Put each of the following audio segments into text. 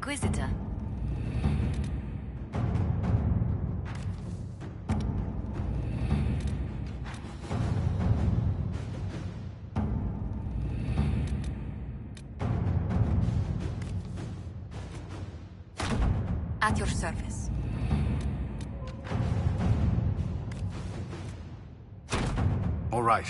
Inquisitor. At your service. All right.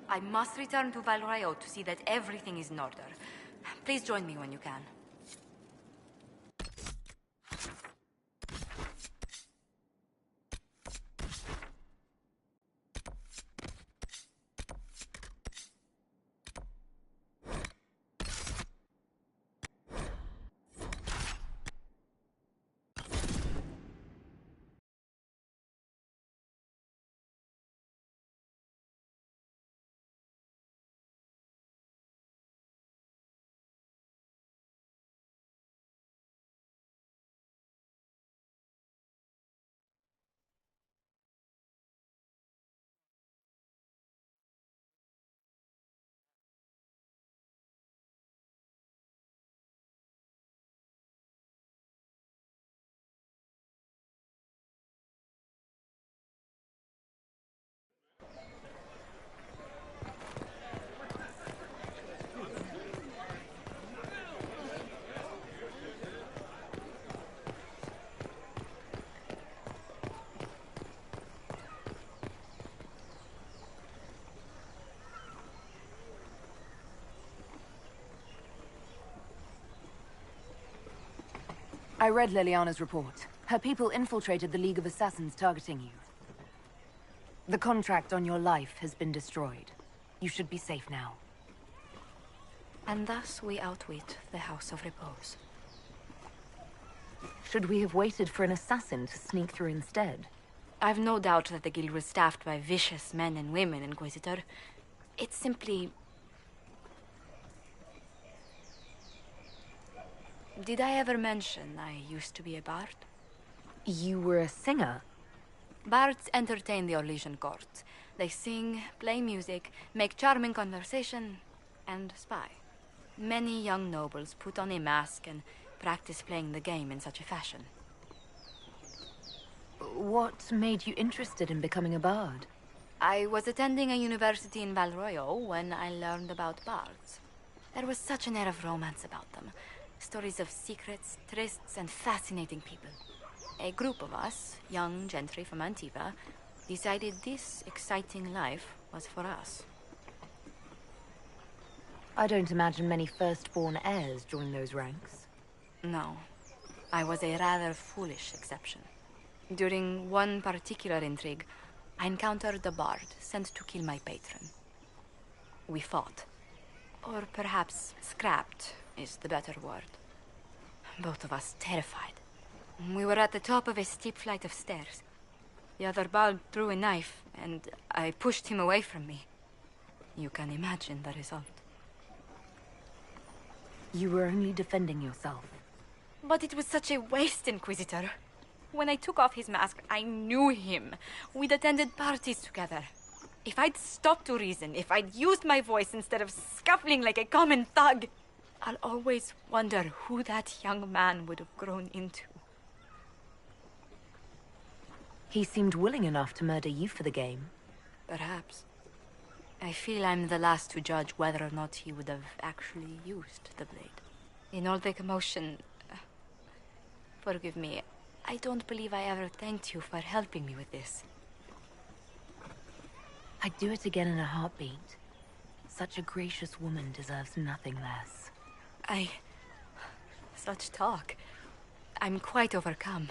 I must return to Valrayo to see that everything is in order. Please join me when you can. I read Liliana's report. Her people infiltrated the League of Assassins targeting you. The contract on your life has been destroyed. You should be safe now. And thus we outwit the House of Repose. Should we have waited for an assassin to sneak through instead? I've no doubt that the guild was staffed by vicious men and women, Inquisitor. It's simply... Did I ever mention I used to be a bard? You were a singer? Bards entertain the Orlesian court. They sing, play music, make charming conversation, and spy. Many young nobles put on a mask and practice playing the game in such a fashion. What made you interested in becoming a bard? I was attending a university in Valroyo when I learned about bards. There was such an air of romance about them. Stories of secrets, trysts, and fascinating people. A group of us, young gentry from Antiva, decided this exciting life was for us. I don't imagine many firstborn heirs join those ranks. No, I was a rather foolish exception. During one particular intrigue, I encountered a bard sent to kill my patron. We fought. Or perhaps scrapped is the better word. Both of us terrified. We were at the top of a steep flight of stairs. The other bard threw a knife, and I pushed him away from me. You can imagine the result. You were only defending yourself. But it was such a waste, Inquisitor. When I took off his mask, I knew him. We'd attended parties together. If I'd stopped to reason, if I'd used my voice instead of scuffling like a common thug, I'll always wonder who that young man would have grown into. He seemed willing enough to murder you for the game. Perhaps. I feel I'm the last to judge whether or not he would have actually used the blade. In all the commotion... forgive me, I don't believe I ever thanked you for helping me with this. I'd do it again in a heartbeat. Such a gracious woman deserves nothing less. Such talk. I'm quite overcome.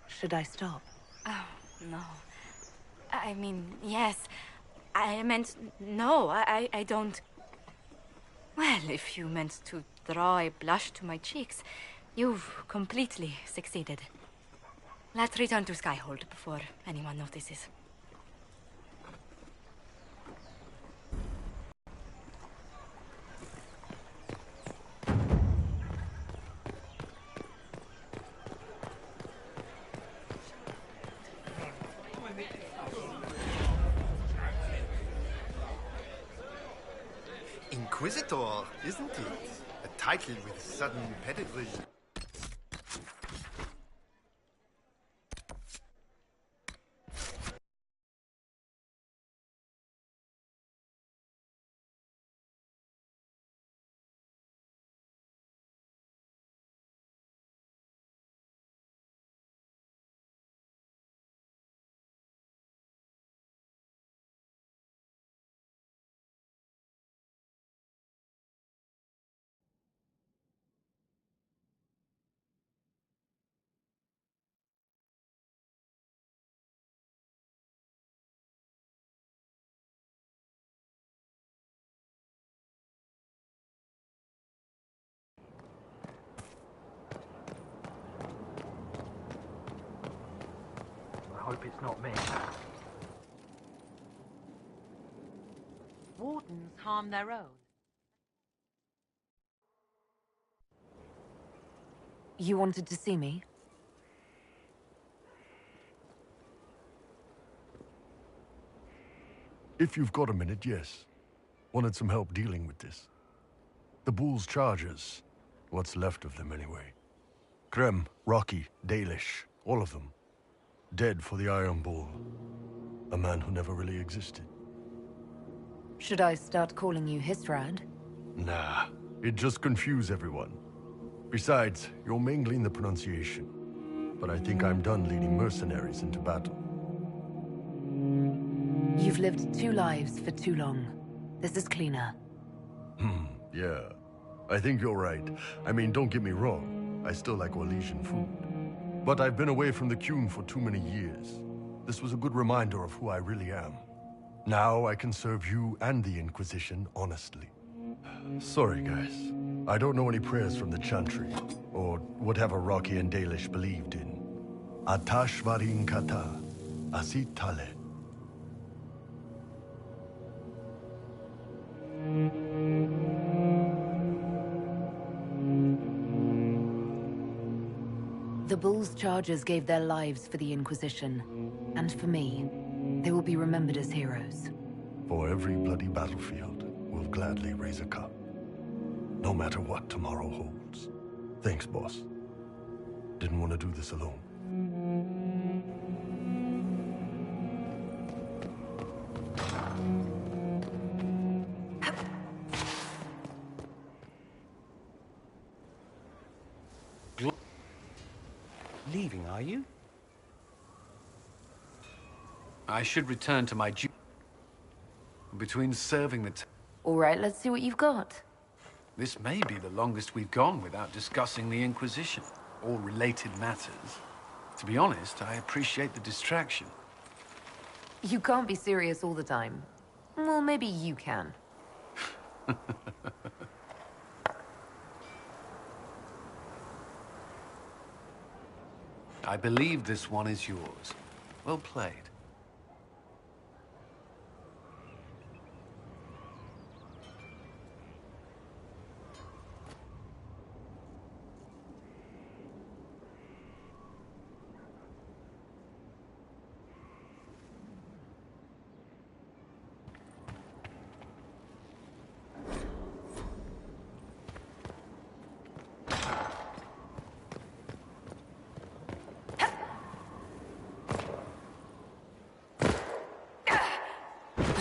Should I stop? Oh, no. I mean, yes. I meant... No, I don't... Well, if you meant to draw a blush to my cheeks, you've completely succeeded. Let's return to Skyhold before anyone notices. Inquisitor, isn't it? A title with sudden pedigree. I hope it's not me. Wardens harm their own. You wanted to see me? If you've got a minute, yes. Wanted some help dealing with this. The Bull's charges. What's left of them, anyway. Krem, Rocky, Dalish, all of them. Dead for the Iron Bull. A man who never really existed. Should I start calling you Histrad? Nah, it'd just confuse everyone. Besides, you're mangling the pronunciation. But I think I'm done leading mercenaries into battle. You've lived 2 lives for too long. This is cleaner. Yeah. I think you're right. I mean, don't get me wrong. I still like Orlesian food. But I've been away from the Qun for too many years. This was a good reminder of who I really am. Now I can serve you and the Inquisition honestly. Sorry, guys. I don't know any prayers from the Chantry, or whatever Rocky and Dalish believed in. Atash varin kata, asit tale. The Bull's chargers gave their lives for the Inquisition. And for me, they will be remembered as heroes. For every bloody battlefield, we'll gladly raise a cup. No matter what tomorrow holds. Thanks, boss. Didn't want to do this alone. Leaving, are you? I should return to my duty. Between serving the All right, let's see what you've got. This may be the longest we've gone without discussing the Inquisition, or related matters. To be honest, I appreciate the distraction. You can't be serious all the time. Well, maybe you can. I believe this one is yours. Well played.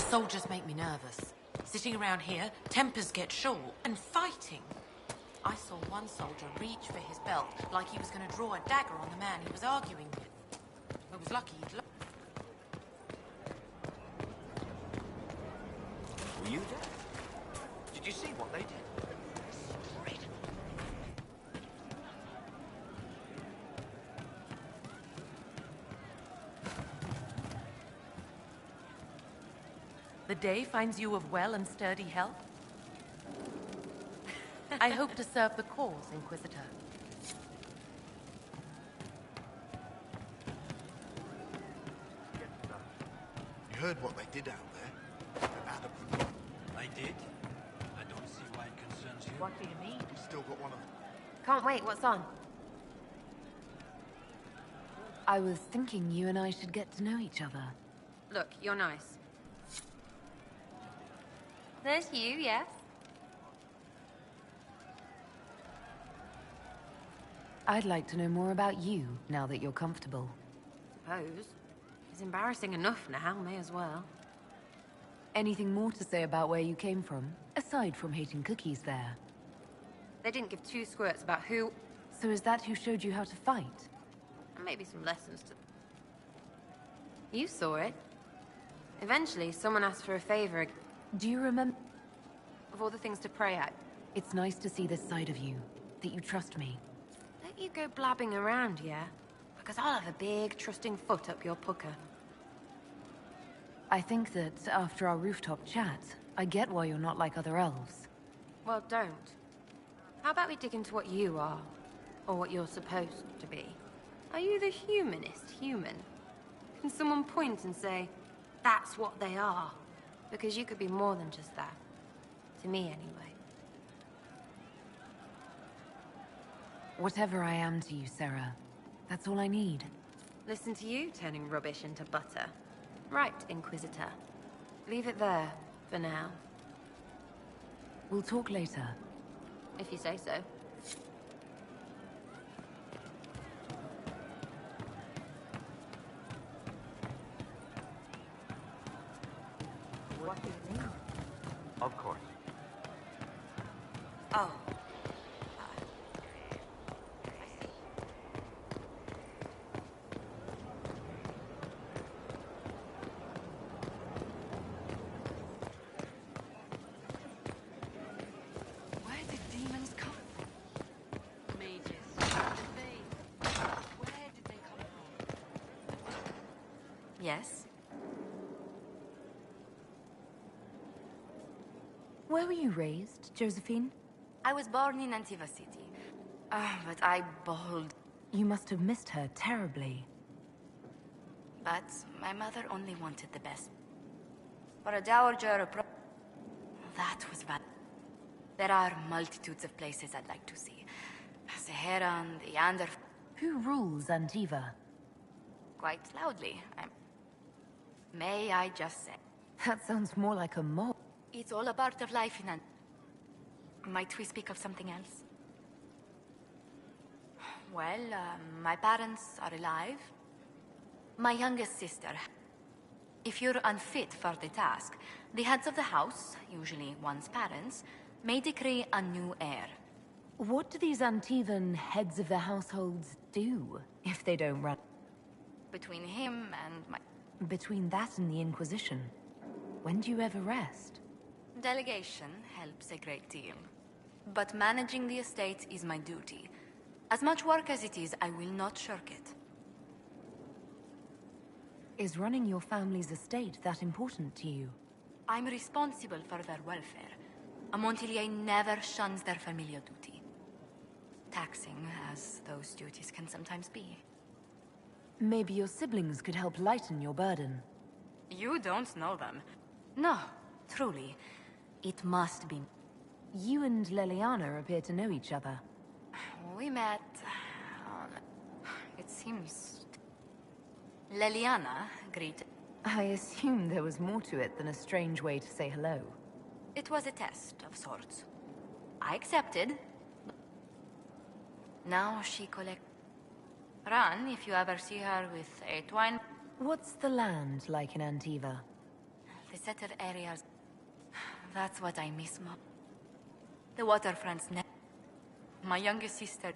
Soldiers make me nervous. Sitting around here, tempers get short, and fighting. I saw one soldier reach for his belt like he was going to draw a dagger on the man he was arguing with. I was lucky he'd Were you there? Did you see what they did? The day finds you of well and sturdy health. I hope to serve the cause, Inquisitor. heard what they did out there. They're adamant. They did? I don't see why it concerns you. What do you mean? We still got one of them. Can't wait, what's on? I was thinking you and I should get to know each other. Look, you're nice. There's you, yes? I'd like to know more about you, now that you're comfortable. Suppose. It's embarrassing enough now, may as well. Anything more to say about where you came from, aside from hating cookies there? They didn't give two squirts about who... So is that who showed you how to fight? And maybe some lessons to... You saw it. Eventually, someone asked for a favor. Do you remember? Of all the things to pray at. It's nice to see this side of you, that you trust me. Don't you go blabbing around, yeah? Because I'll have a big, trusting foot up your pucker. I think that after our rooftop chat, I get why you're not like other elves. Well, don't. How about we dig into what you are? Or what you're supposed to be? Are you the humanist human? Can someone point and say, that's what they are? Because you could be more than just that. To me, anyway. Whatever I am to you, Sarah, that's all I need. Listen to you turning rubbish into butter. Right, Inquisitor. Leave it there, for now. We'll talk later. If you say so. What do you mean? Of course. Oh. Where did demons come from? Mages. Where did they come from? Yes? Where were you raised, Josephine? I was born in Antiva City. But I bawled. You must have missed her terribly. But my mother only wanted the best. For a dowager, that was bad. There are multitudes of places I'd like to see. Seheran, the Yander... Who rules Antiva? Quite loudly. May I just say? That sounds more like a mob. It's all a part of life in Might we speak of something else? Well, my parents are alive. My youngest sister. If you're unfit for the task, the heads of the house, usually one's parents, may decree a new heir. What do these Antivan heads of the households do, if they don't run? Between him and my... Between that and the Inquisition, when do you ever rest? Delegation helps a great deal. But managing the estate is my duty. As much work as it is, I will not shirk it. Is running your family's estate that important to you? I'm responsible for their welfare. A Montilier never shuns their familial duty. Taxing as those duties can sometimes be. Maybe your siblings could help lighten your burden. You don't know them. No, truly. It must be. You and Leliana appear to know each other. We met... it seems... Leliana greeted... I assume there was more to it than a strange way to say hello. It was a test of sorts. I accepted. Now she collect... Run, if you ever see her with a twine... What's the land like in Antiva? The settled areas... That's what I miss, Mom. The waterfronts... My youngest sister...